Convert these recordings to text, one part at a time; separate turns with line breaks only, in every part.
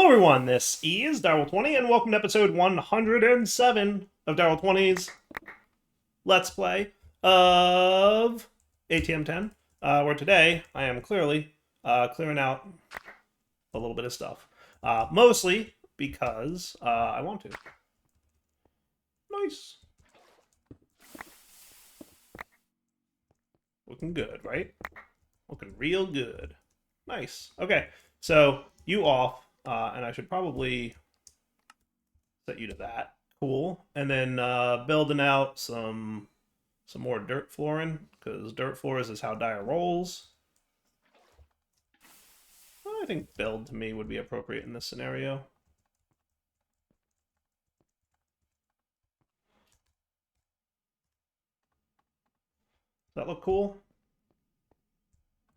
everyone, this is Darryl20, and welcome to episode 107 of Darryl20's Let's Play of ATM10, where today I am clearly clearing out a little bit of stuff. Mostly because I want to. Nice. Looking good, right? Looking real good. Nice. Okay, so you off. And I should probably set you to that. Cool. And then building out some more dirt flooring, because dirt floors is how Dire rolls. I think build to me would be appropriate in this scenario. Does that look cool?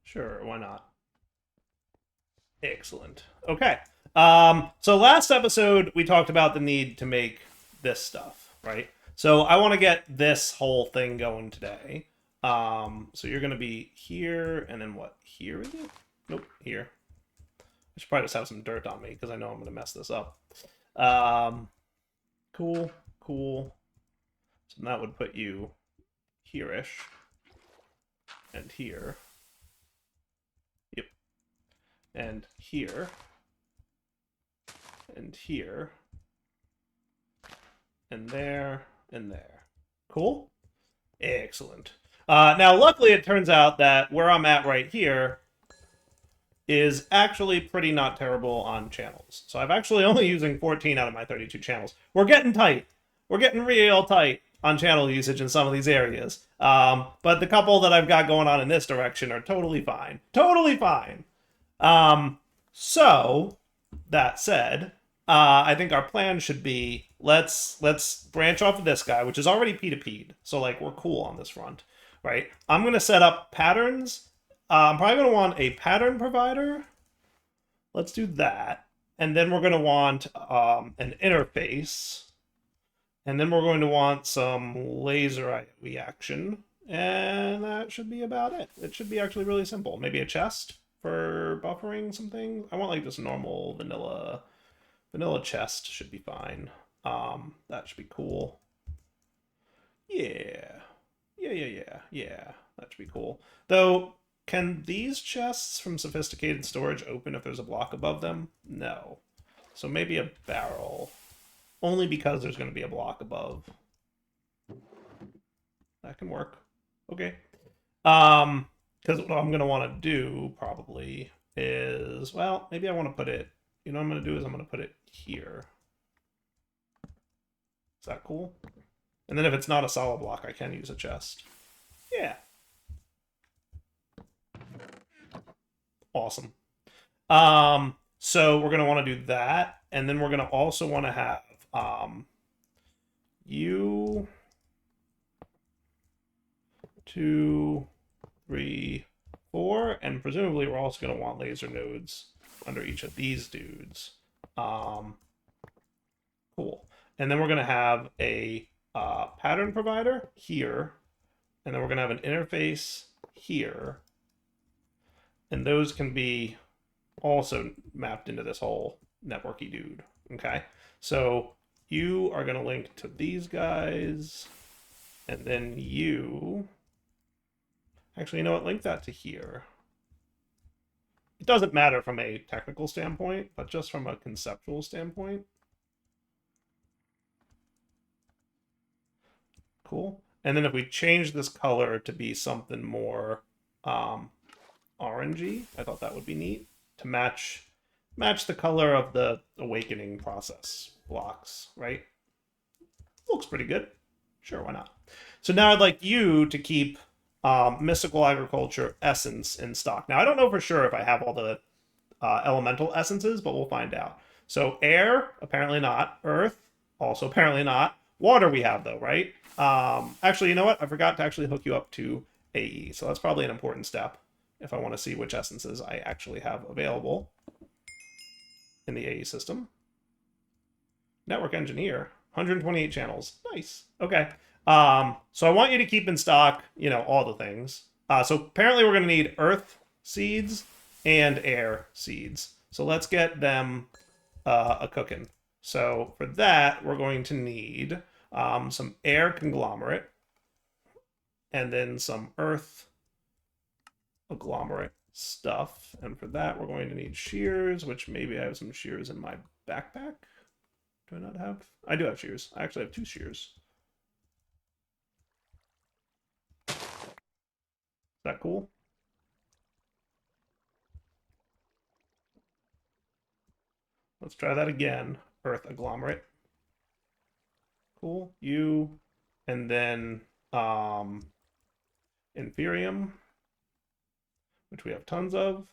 Sure, why not? Excellent. Okay. So last episode, we talked about the need to make this stuff, right? So I want to get this whole thing going today. So you're going to be here, and then what? Here is it? Nope, here. I should probably just have some dirt on me, because I know I'm going to mess this up. Cool, cool. So that would put you here-ish. And here. Yep. And here. And here, and there, and there. Cool? Excellent. Now, luckily, it turns out that where I'm at right here is actually pretty not terrible on channels. So I'm actually only using 14 out of my 32 channels. We're getting tight. We're getting real tight on channel usage in some of these areas. But the couple that I've got going on in this direction are totally fine. Totally fine. So, that said, I think our plan should be, let's branch off of this guy, which is already P2P'd. So, like, we're cool on this front, right? I'm going to set up patterns. I'm probably going to want a pattern provider. Let's do that. And then we're going to want an interface. And then we're going to want some laser reaction. And that should be about it. It should be actually really simple. Maybe a chest for buffering some things. I want, like, just normal vanilla chest should be fine. That should be cool. Yeah. Yeah. That should be cool. Though, can these chests from sophisticated storage open if there's a block above them? No. So maybe a barrel. Only because there's going to be a block above. That can work. Okay. Because what I'm going to want to do, probably, is, well, maybe I want to put it, you know what I'm going to do is I'm going to put it here. Is that cool? And then if it's not a solid block, I can use a chest. Yeah. Awesome. So we're going to want to do that. And then we're going to also want to have you 2, 3, 4, and presumably we're also going to want laser nodes under each of these dudes. Cool. And then we're going to have a pattern provider here, and then we're going to have an interface here, and those can be also mapped into this whole networky dude. Okay, so you are going to link to these guys, and then you actually, you know what, link that to here. It doesn't matter from a technical standpoint, but just from a conceptual standpoint. Cool. And then if we change this color to be something more orangey, I thought that would be neat to match the color of the awakening process blocks, right? Looks pretty good. Sure, why not? So now I'd like you to keep Mystical Agriculture Essence in stock. Now, I don't know for sure if I have all the elemental essences, but we'll find out. So air, apparently not. Earth, also apparently not. Water we have, though, right? Actually, you know what? I forgot to actually hook you up to AE, so that's probably an important step if I want to see which essences I actually have available in the AE system. Network Engineer, 128 channels. Nice. Okay. So I want you to keep in stock, you know, all the things. So apparently we're going to need earth seeds and air seeds. So let's get them a cooking. So for that, we're going to need some air conglomerate and then some earth agglomerate stuff. And for that, we're going to need shears, which maybe I have some shears in my backpack. Do I not have? I do have shears. I actually have 2 shears. Is that cool? Let's try that again. Earth agglomerate. Cool. You, and then inferium, which we have tons of.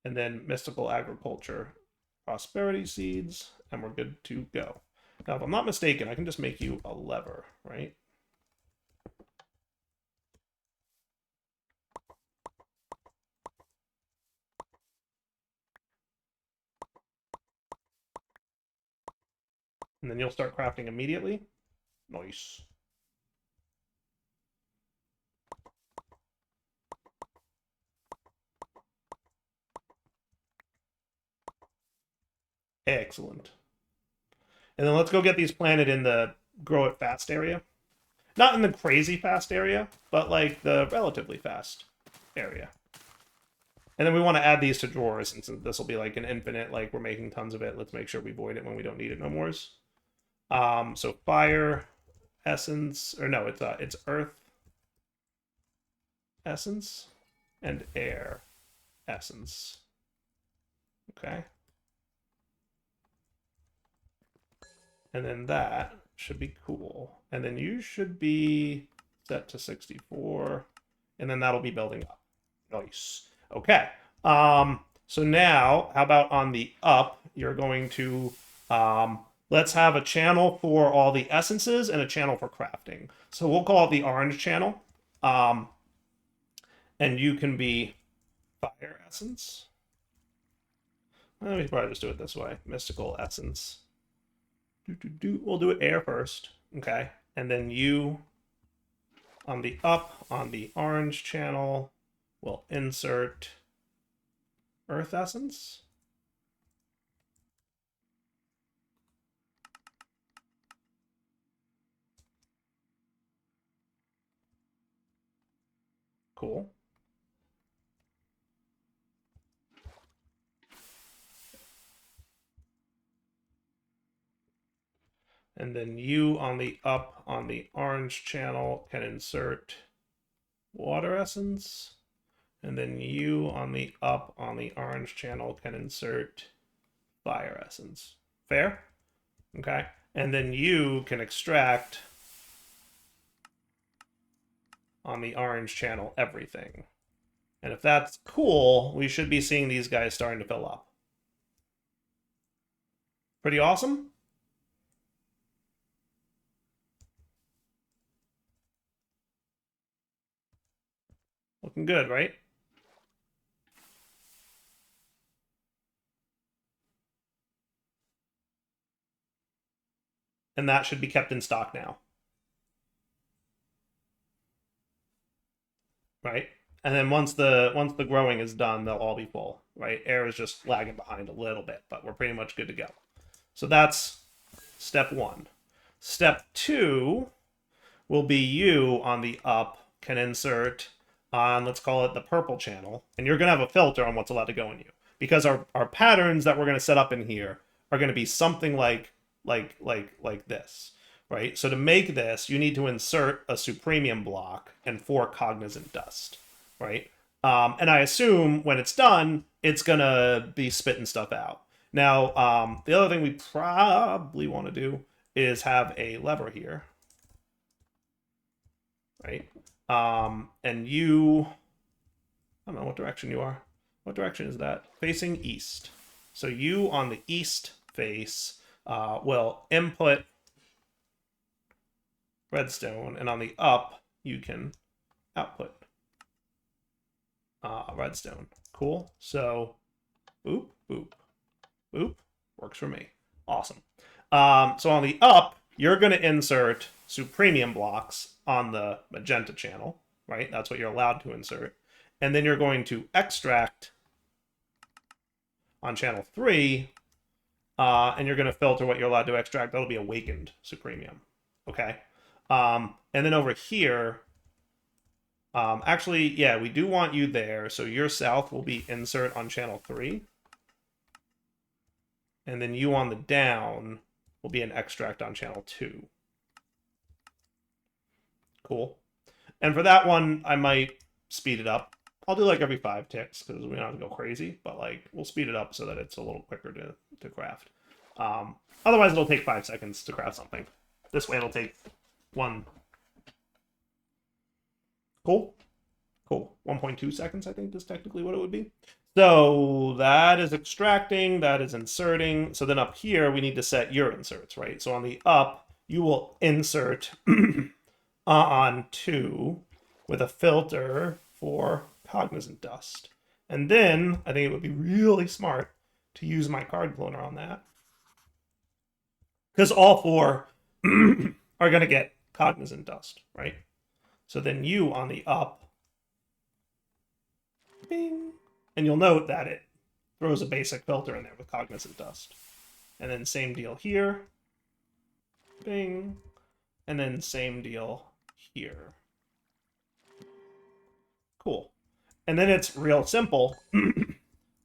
And then mystical agriculture, prosperity seeds, and we're good to go. Now, if I'm not mistaken, I can just make you a lever, right? And then you'll start crafting immediately. Nice. Excellent. And then let's go get these planted in the grow it fast area. Not in the crazy fast area, but like the relatively fast area. And then we want to add these to drawers, and since this will be like an infinite, like we're making tons of it, let's make sure we void it when we don't need it no more. So fire essence, or no, it's earth essence and air essence. Okay. And then that should be cool. And then you should be set to 64, and then that'll be building up. Nice. Okay. So now, how about on the up, you're going to, let's have a channel for all the essences and a channel for crafting. So we'll call it the orange channel. And you can be fire essence. Let me probably just do it this way. Mystical essence. We'll do it air first. Okay. And then you on the up, on the orange channel, we'll insert earth essence. Cool. And then you on the up on the orange channel can insert water essence. And then you on the up on the orange channel can insert fire essence. Fair? Okay. And then you can extract on the orange channel everything. And if that's cool, we should be seeing these guys starting to fill up. Pretty awesome? Looking good, right? And that should be kept in stock now. Right? And then once the growing is done, they'll all be full, right? Air is just lagging behind a little bit, but we're pretty much good to go. So that's step 1. Step 2 will be you on the up can insert on, let's call it the purple channel, and you're going to have a filter on what's allowed to go in you, because our patterns that we're going to set up in here are going to be something like this, right? So to make this, you need to insert a supremium block and 4 cognizant dust, right? And I assume when it's done, it's going to be spitting stuff out. Now, the other thing we probably want to do is have a lever here, right? And you, I don't know what direction you are. What direction is that? Facing east. So you on the east face will input redstone, and on the up, you can output redstone. Cool. So, boop, boop, boop. Works for me. Awesome. So on the up, you're going to insert supremium blocks on the magenta channel, right? That's what you're allowed to insert. And then you're going to extract on channel 3, and you're going to filter what you're allowed to extract. That'll be awakened supremium. Okay. And then over here, actually, yeah, we do want you there. So your south will be insert on channel 3. And then you on the down will be an extract on channel 2. Cool. And for that one, I might speed it up. I'll do like every 5 ticks because we don't have to go crazy, but like we'll speed it up so that it's a little quicker to craft. Otherwise, it'll take 5 seconds to craft something. This way, it'll take 1. Cool. Cool. 1.2 seconds, I think, is technically what it would be. So that is extracting, that is inserting. So then up here, we need to set your inserts, right? So on the up, you will insert on 2 with a filter for cognizant dust. And then I think it would be really smart to use my card cloner on that. Because all 4 are going to get cognizant dust, right? So then you on the up, bing, and you'll note that it throws a basic filter in there with cognizant dust. And then same deal here, bing, and then same deal here. Cool. And then it's real simple.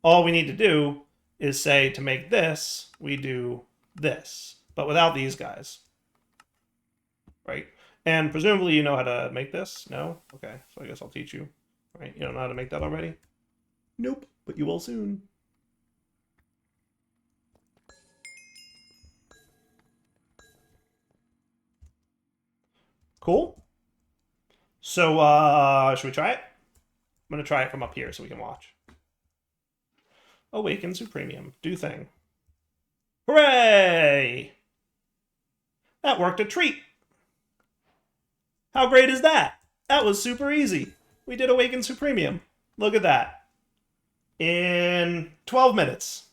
All we need to do is say to make this, we do this, but without these guys, right? And presumably you know how to make this? No? Okay, so I guess I'll teach you, right? You don't know how to make that already? Nope, but you will soon. Cool. So, should we try it? I'm going to try it from up here so we can watch. Awaken Supremium. Do thing. Hooray! That worked a treat. How great is that? That was super easy. We did Awaken Supremium. Look at that. In 12 minutes.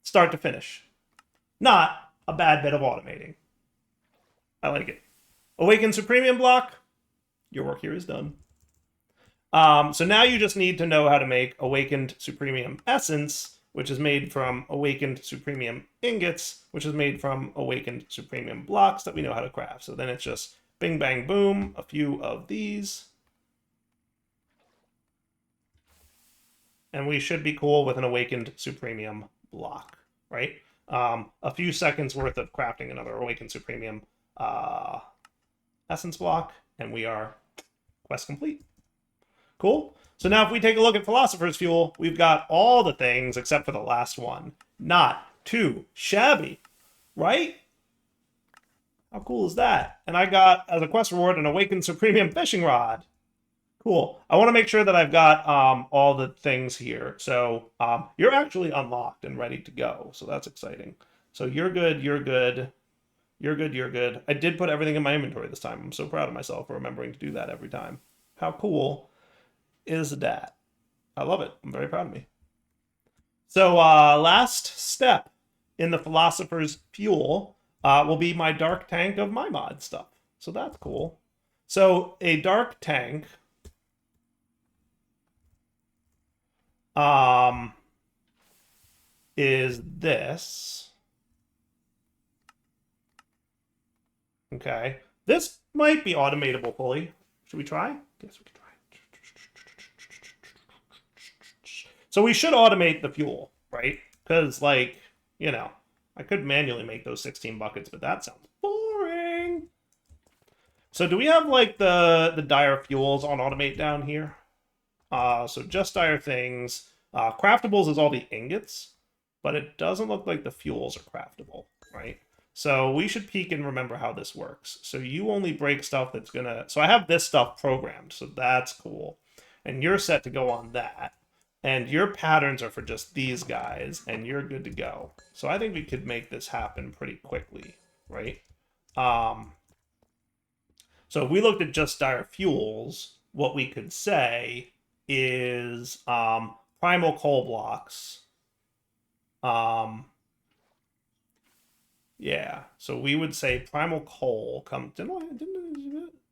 Start to finish. Not a bad bit of automating. I like it. Awaken Supremium block. Your work here is done. So now you just need to know how to make Awakened Supremium Essence, which is made from Awakened Supremium Ingots, which is made from Awakened Supremium blocks that we know how to craft. So then it's just bing, bang, boom, a few of these. And we should be cool with an Awakened Supremium block, right? A few seconds worth of crafting another Awakened Supremium Essence block, and we are quest complete. Cool. So now if we take a look at Philosopher's Fuel, we've got all the things except for the last one. Not too shabby, right? How cool is that? And I got, as a quest reward, an Awakened Supremium Fishing Rod. Cool. I want to make sure that I've got all the things here. So you're actually unlocked and ready to go. So that's exciting. So you're good, you're good. You're good, you're good. I did put everything in my inventory this time. I'm so proud of myself for remembering to do that every time. How cool is that? I love it. I'm very proud of me. So last step in the Philosopher's Fuel will be my dark tank of my mod stuff. So that's cool. So a dark tank is this. Okay. This might be automatable fully. Should we try? Yes, we can try. So we should automate the fuel, right? Because, like, you know, I could manually make those 16 buckets, but that sounds boring. So do we have, like, the dire fuels on automate down here? So just dire things. Craftables is all the ingots, but it doesn't look like the fuels are craftable, right? So we should peek and remember how this works. So you only break stuff that's gonna... So I have this stuff programmed, so that's cool. And you're set to go on that. And your patterns are for just these guys, and you're good to go. So I think we could make this happen pretty quickly, right? So if we looked at just dire fuels, what we could say is primal coal blocks. Yeah, so we would say primal coal come. Did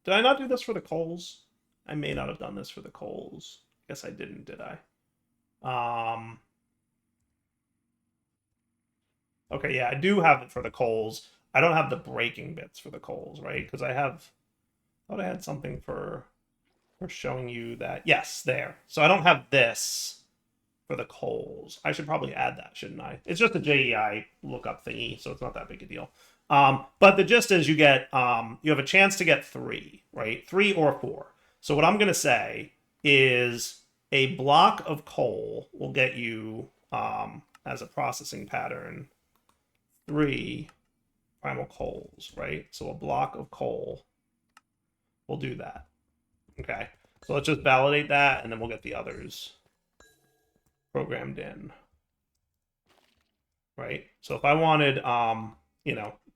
I not do this for the coals? I may not have done this for the coals. Guess I didn't, did I? Okay, yeah, I do have it for the coals. I don't have the breaking bits for the coals, right? Because I thought I had something for showing you that. Yes, there. So I don't have this for the coals. I should probably add that, shouldn't I? It's just a JEI lookup thingy, so it's not that big a deal. But the gist is you get you have a chance to get 3, right? 3 or 4. So what I'm gonna say is a block of coal will get you as a processing pattern 3 primal coals, right? So a block of coal will do that. Okay. So let's just validate that and then we'll get the others programmed in. Right? So if I wanted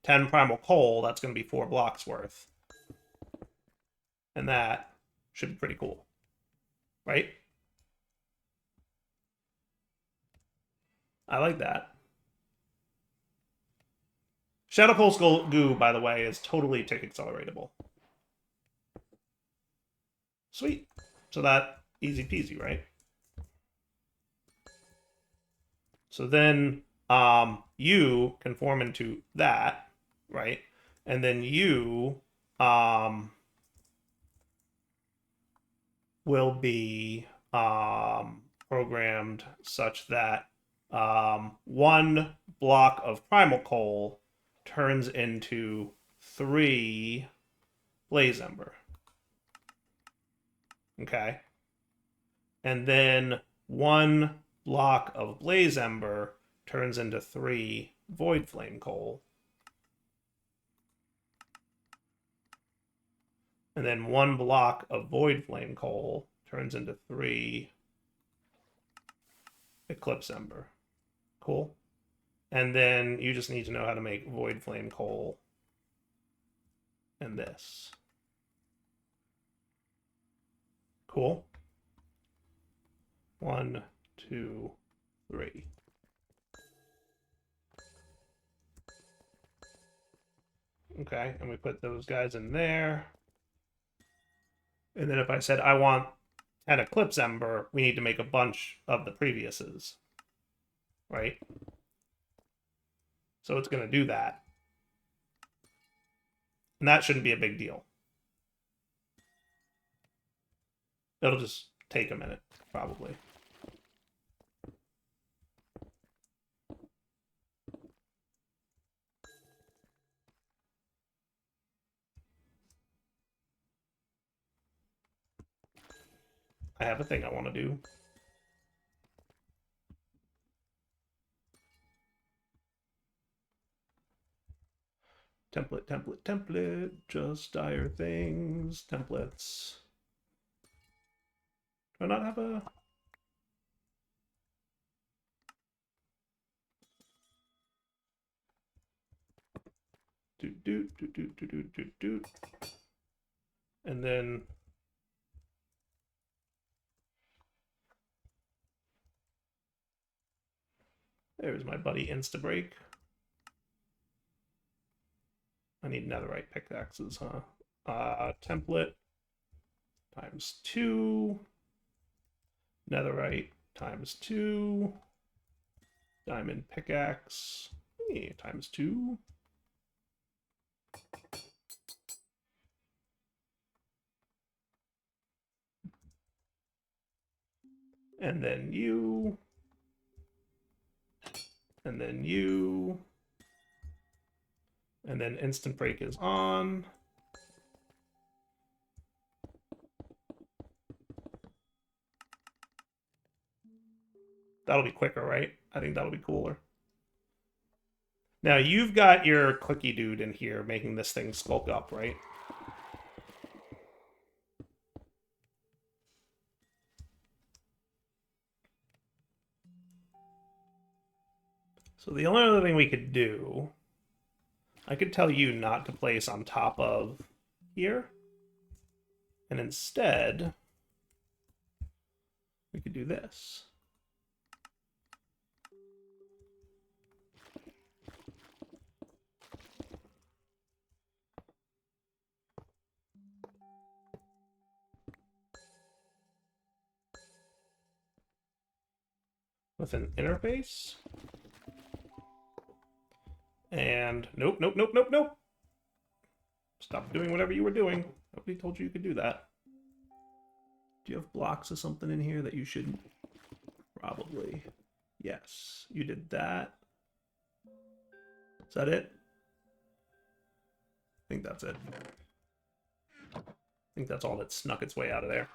10 primal coal, that's going to be 4 blocks worth. And that should be pretty cool. Right? I like that. Shadow Pulse Goo, by the way, is totally tick acceleratable. Sweet. So that easy peasy, right? So then you can form into that, right? And then you will be programmed such that 1 block of primal coal turns into 3 blaze ember. Okay. And then 1 block of blaze ember turns into 3 void flame coal. And then 1 block of void flame coal turns into 3 eclipse ember. Cool. And then you just need to know how to make void flame coal and this. Cool. 1, 2, 3. Okay, and we put those guys in there. And then if I said I want an eclipse ember, we need to make a bunch of the previous's, right? So it's going to do that. And that shouldn't be a big deal. It'll just take a minute, probably. I have a thing I want to do. Template, template, template. Just dire things. Templates. Do I not have a... do. And then... There's my buddy Instabreak. I need netherite pickaxes, huh? Template times 2. Netherite times 2. Diamond pickaxe times 2. And then you. And then you. And then instant break is on. That'll be quicker, right? I think that'll be cooler. Now you've got your clicky dude in here making this thing sculpt up, right? So the only other thing we could do, I could tell you not to place on top of here. And instead, we could do this. With an interface. And nope, nope, nope, nope, nope. Stop doing whatever you were doing. Nobody told you could do that. Do you have blocks or something in here that you shouldn't? Probably. Yes, you did that. Is that it? I think that's it. I think that's all that snuck its way out of there.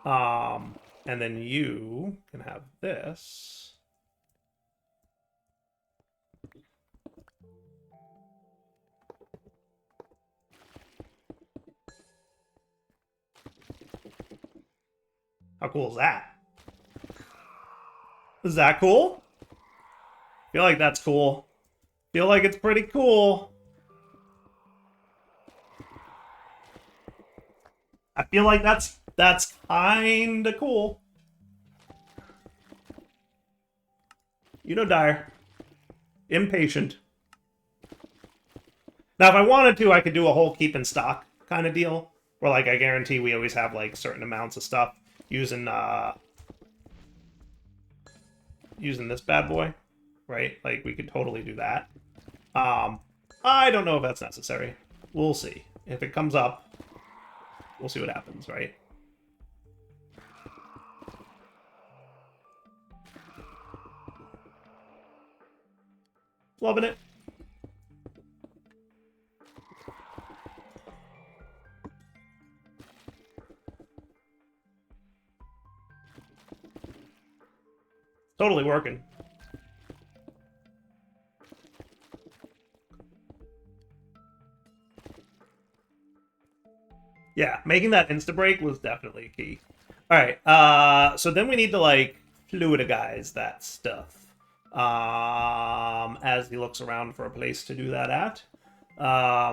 And then you can have this. How cool is that? Is that cool? I feel like that's cool. I feel like it's pretty cool. I feel like that's kinda cool. You know, Dyer. Impatient. Now, if I wanted to, I could do a whole keep in stock kind of deal. Where, like, I guarantee we always have, like, certain amounts of stuff using this bad boy. Right? Like, we could totally do that. I don't know if that's necessary. We'll see. If it comes up, we'll see what happens, right? Loving it. Totally working. Yeah, making that insta-break was definitely key. Alright, so then we need to, like, fluidize that stuff. As he looks around for a place to do that at.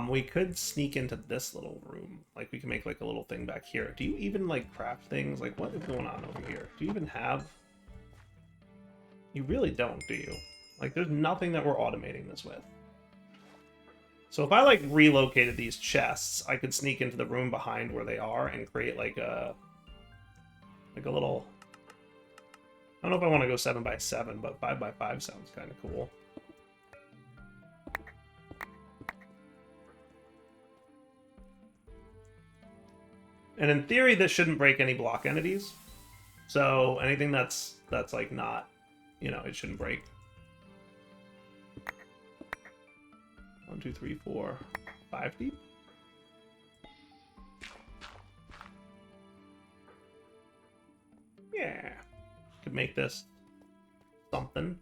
We could sneak into this little room. Like, we can make, like, a little thing back here. Do you even, like, craft things? Like, what is going on over here? Do you even have... You really don't, do you? Like, there's nothing that we're automating this with. So if I, like, relocated these chests, I could sneak into the room behind where they are and create, like, a little... I don't know if I want to go 7x7, but 5x5 sounds kind of cool. And in theory, this shouldn't break any block entities. So anything that's like, not, you know, it shouldn't break. 1, 2, 3, 4, 5 deep. Yeah. Could make this something.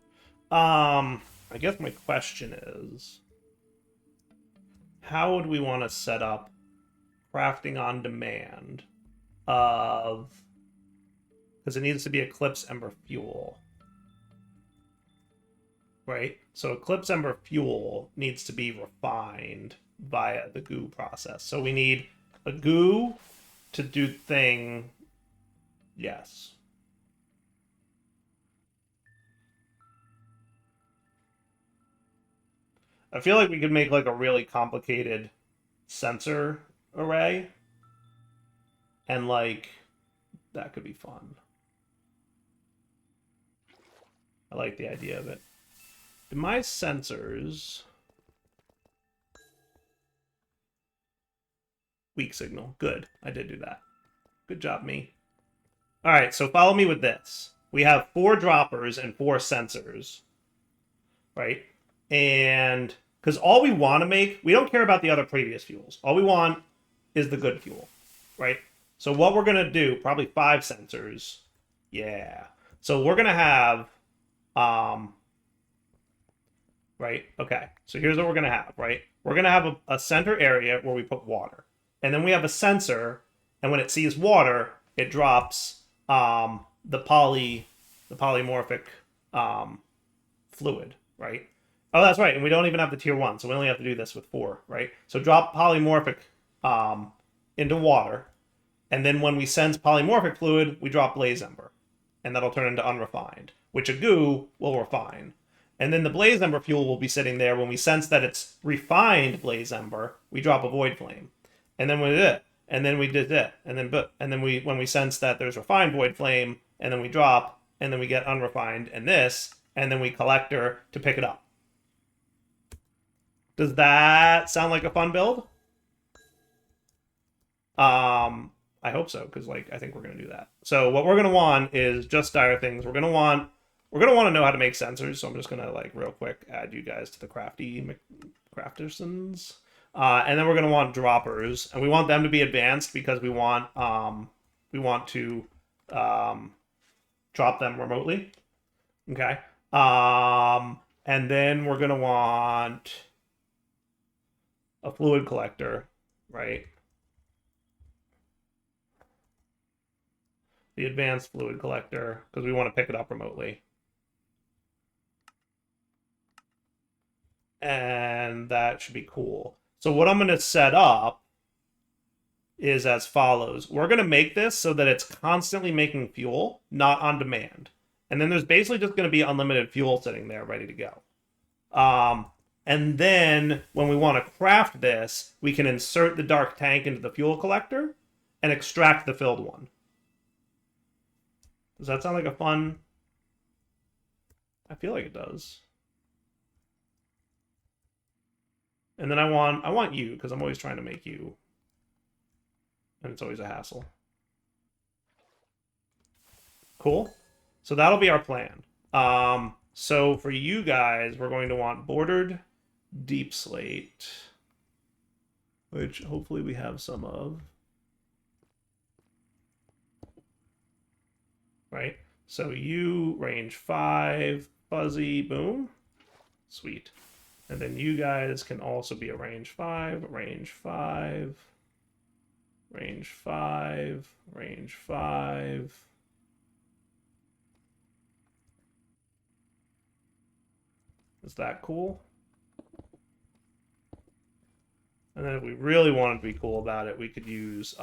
I guess my question is, how would we want to set up crafting on demand of, because it needs to be Eclipse Ember Fuel, right? So Eclipse Ember Fuel needs to be refined via the goo process. So we need a goo to do thing. Yes. I feel like we could make like a really complicated sensor array. And like, that could be fun. I like the idea of it. Do my sensors... Weak signal. Good. I did do that. Good job, me. Alright, so follow me with this. We have 4 droppers and 4 sensors. Right? And... because all we want to make... we don't care about the other previous fuels. All we want is the good fuel. Right? So what we're going to do... probably 5 sensors. Yeah. So we're going to have... right? Okay. So here's what we're going to have, right? We're going to have a center area where we put water. And then we have a sensor, and when it sees water, it drops the polymorphic fluid, right? Oh, that's right. And we don't even have the tier 1, so we only have to do this with 4, right? So drop polymorphic into water, and then when we sense polymorphic fluid, we drop blaze ember, and that'll turn into unrefined, which a goo will refine. And then the blaze ember fuel will be sitting there. When we sense that it's refined blaze ember, we drop a void flame. And then we did it. And then we did it. And then when we sense that there's refined void flame, and then we drop, and then we get unrefined and this, and then we collector to pick it up. Does that sound like a fun build? I hope so, because like I think we're gonna do that. So what we're gonna want is just dire things. We're gonna want to know how to make sensors. So I'm just gonna like real quick add you guys to the craftersons. And then we're gonna want droppers, and we want them to be advanced because we want to drop them remotely. Okay. And then we're gonna want a fluid collector, right? The advanced fluid collector, because we want to pick it up remotely. And that should be cool. So what I'm going to set up is as follows. We're going to make this so that it's constantly making fuel, not on demand. And then there's basically just going to be unlimited fuel sitting there ready to go. And then when we want to craft this, we can insert the dark tank into the fuel collector and extract the filled one. Does that sound like a fun? I feel like it does. And then I want you, because I'm always trying to make you. And it's always a hassle. Cool. So that'll be our plan. So for you guys, we're going to want bordered deep slate, which hopefully we have some of. Right? So you range 5, fuzzy, boom. Sweet. And then you guys can also be a range 5, range 5, range 5, range 5. Is that cool? And then if we really wanted to be cool about it, we could use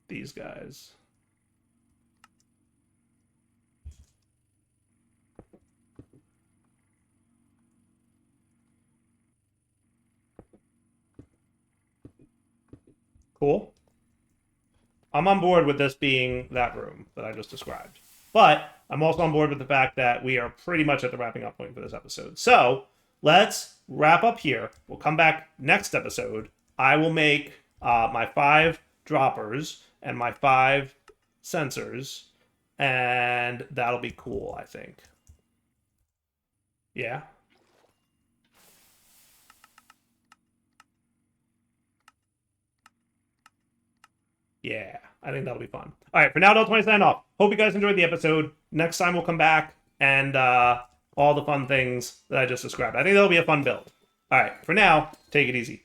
these guys. Cool. I'm on board with this being that room that I just described. But I'm also on board with the fact that we are pretty much at the wrapping up point for this episode. So let's wrap up here. We'll come back next episode. I will make my 5 droppers and my 5 sensors, and that'll be cool, I think. Yeah. Yeah, I think that'll be fun. All right, for now, Del 20 sign off. Hope you guys enjoyed the episode. Next time we'll come back and all the fun things that I just described. I think that'll be a fun build. All right, for now, take it easy.